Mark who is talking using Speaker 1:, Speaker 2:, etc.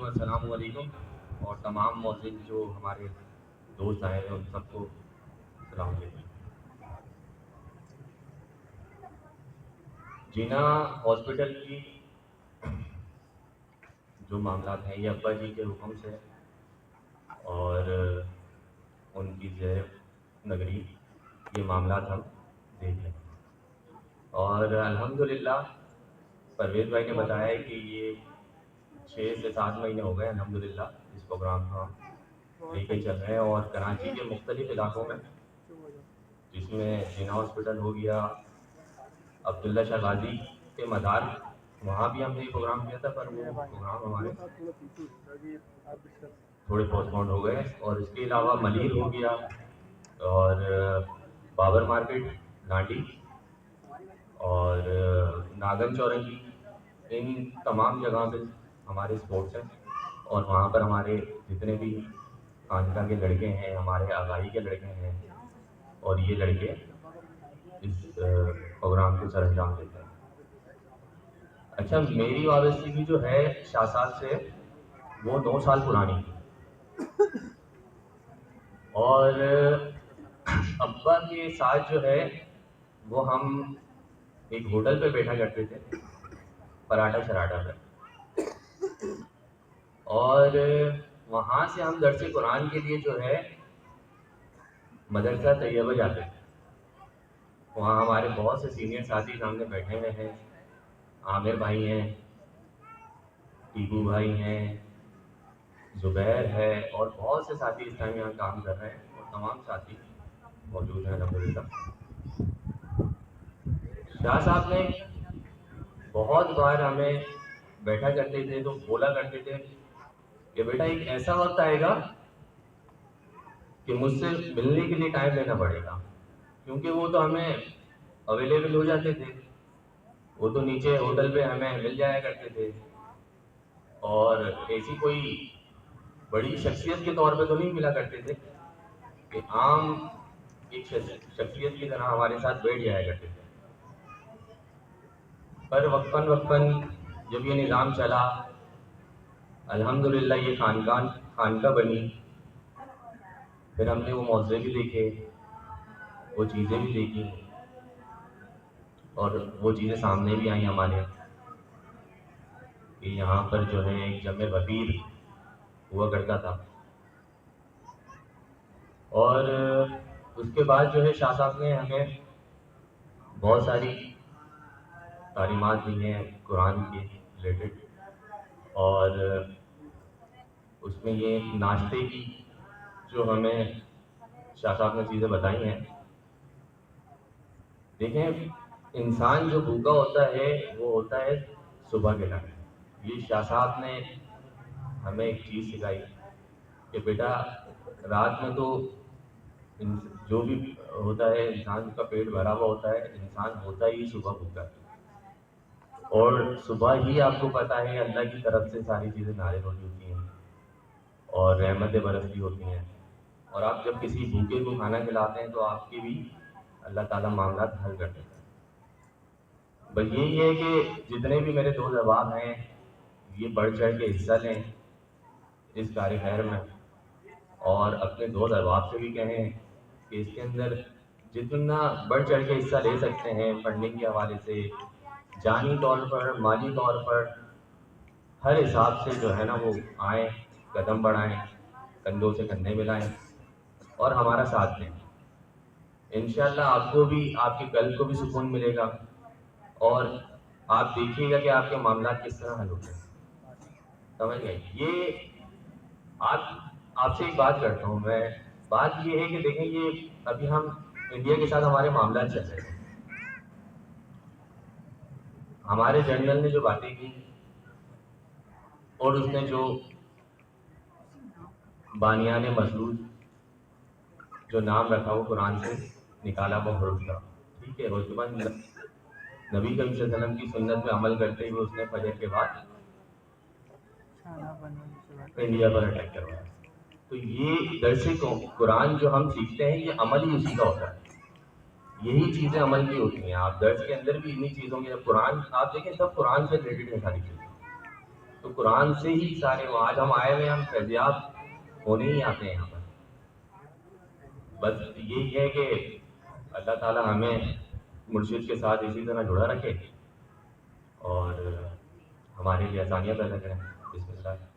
Speaker 1: السلام علیکم، اور تمام مؤذن جو ہمارے دوست آئے ہیں ان سب کو السلام علیکم۔ جینا ہاسپٹل کی جو معاملات ہیں یہ ابا جی کے حکم سے اور ان کی زیر نگری یہ معاملات ہم دیکھ رہے ہیں، اور الحمدللہ پرویز بھائی نے بتایا ہے کہ یہ 6 سے 7 مہینے ہو گئے الحمدللہ اس پروگرام کو ہم لے کے چل رہے ہیں، اور کراچی کے مختلف علاقوں میں جس میں جینا ہاسپٹل ہو گیا، عبداللہ شاہ غازی کے مدار، وہاں بھی ہم نے پروگرام کیا تھا، پر وہ پروگرام ہمارے تھوڑے پوسٹ پون ہو گئے، اور اس کے علاوہ ملیر ہو گیا اور بابر مارکیٹ ناٹی اور ناگن چورنگی، ان تمام جگہ پہ ہمارے اسپورٹس ہیں، اور وہاں پر ہمارے جتنے بھی خانقاہ کے لڑکے ہیں، ہمارے آگاہی کے لڑکے ہیں، اور یہ لڑکے اس پروگرام کو سر انجام دیتے ہیں۔ اچھا، میری وابستگی جو ہے شاہ صاحب سے وہ 9 سال پرانی ہے، اور ابا کے ساتھ جو ہے وہ ہم ایک ہوٹل پہ بیٹھا کرتے تھے، پراٹھا شراٹا پہ، اور وہاں سے ہم درس قرآن کے لیے جو ہے مدرسہ طیبہ جاتے تھے۔ وہاں ہمارے بہت سے سینئر ساتھی سامنے بیٹھے ہوئے ہیں، عامر بھائی ہیں، ٹیپو بھائی ہیں، زبیر ہے، اور بہت سے ساتھی اس ٹائم یہاں کام کر رہے ہیں، اور تمام ساتھی موجود ہیں الحمدللہ۔ شاہ صاحب نے بہت بار ہمیں بیٹھا کرتے تھے تو بولا کرتے تھے کہ بیٹا ایک ایسا وقت آئے گا کہ مجھ سے ملنے کے لیے ٹائم لینا پڑے گا، کیونکہ وہ تو ہمیں اویلیبل ہو جاتے تھے، وہ تو نیچے ہوٹل پہ ہمیں مل جایا کرتے تھے، اور ایسی کوئی بڑی شخصیت کے طور پہ تو نہیں ملا کرتے تھے کہ عام ایک شخصیت کی طرح ہمارے ساتھ بیٹھ جایا کرتے تھے، پر وقتاً وقتاً جب یہ نظام چلا، الحمدللہ یہ خانقاہ بنی، پھر ہم نے وہ معاوضے بھی دیکھے، وہ چیزیں بھی دیکھی، اور وہ چیزیں سامنے بھی آئیں ہمارے کہ یہاں پر جو ہے ایک جمع غفیر ہوا کرتا تھا، اور اس کے بعد جو ہے شاہ صاحب نے ہمیں بہت ساری تعلیمات دی ہیں قرآن کے ریلیٹڈ، اور اس میں یہ ناشتے کی جو ہمیں شاہ صاحب نے چیزیں بتائی ہیں۔ دیکھیں، انسان جو بھوکا ہوتا ہے وہ ہوتا ہے صبح کے ٹائم۔ یہ شاہ صاحب نے ہمیں ایک چیز سکھائی کہ بیٹا رات میں تو جو بھی ہوتا ہے انسان کا پیٹ بھرا ہوا ہوتا ہے، انسان ہوتا ہی صبح بھوکا ہے، اور صبح ہی آپ کو پتہ ہے اللہ کی طرف سے ساری چیزیں نازل ہو رہی ہوتی ہیں اور رحمتیں برستی ہوتی ہیں، اور آپ جب کسی بھوکے کو کھانا کھلاتے ہیں تو آپ کی بھی اللہ تعالیٰ معاملات حل کر دیتا ہے۔ بس یہی ہے کہ جتنے بھی میرے دوست احباب ہیں یہ بڑھ چڑھ کے حصہ لیں اس کار خیر میں، اور اپنے دوست احباب سے بھی کہیں کہ اس کے اندر جتنا بڑھ چڑھ کے حصہ لے سکتے ہیں فنڈنگ کے حوالے سے، جانی طور پر، مالی طور پر، ہر حساب سے جو ہے نا وہ آئیں، قدم بڑھائیں، کندھوں سے کندھے ملائیں اور ہمارا ساتھ دیں۔ انشاءاللہ آپ کو بھی، آپ کے قلب کو بھی سکون ملے گا، اور آپ دیکھیے گا کہ آپ کے معاملات کس طرح حل ہوتے ہیں۔ سمجھ گئے؟ یہ آپ سے ایک بات کرتا ہوں میں، بات یہ ہے کہ دیکھیں یہ ابھی ہم انڈیا کے ساتھ ہمارے معاملات چل رہے ہیں، ہمارے جنرل نے جو باتیں کی اور اس نے جو بانیان مسعود جو نام رکھا وہ قرآن سے نکالا وہ حروف کا، ٹھیک ہے، اس کے بعد نبی کریم صلی اللہ علیہ وسلم کی سنت پہ عمل کرتے ہوئے اس نے فجر کے بعد انڈیا پر اٹیک کروایا۔ تو یہ درس قرآن جو ہم سیکھتے ہیں یہ عمل ہی اسی کا ہوتا ہے، یہی چیزیں عمل کی ہوتی ہیں۔ آپ درس کے اندر بھی انہی چیزوں کی، جب قرآن آپ دیکھیں سب قرآن سے ریلیٹڈ ہے ساری چیزیں، تو قرآن سے ہی سارے وہ آج ہم آئے ہوئے ہم فیضیاب ہونے ہی آتے ہیں یہاں پر. بس یہی ہے کہ اللہ تعالیٰ ہمیں مرشد کے ساتھ اسی طرح جڑا رکھے اور ہمارے لیے آسانیاں پیدا کریں. بسم اللہ.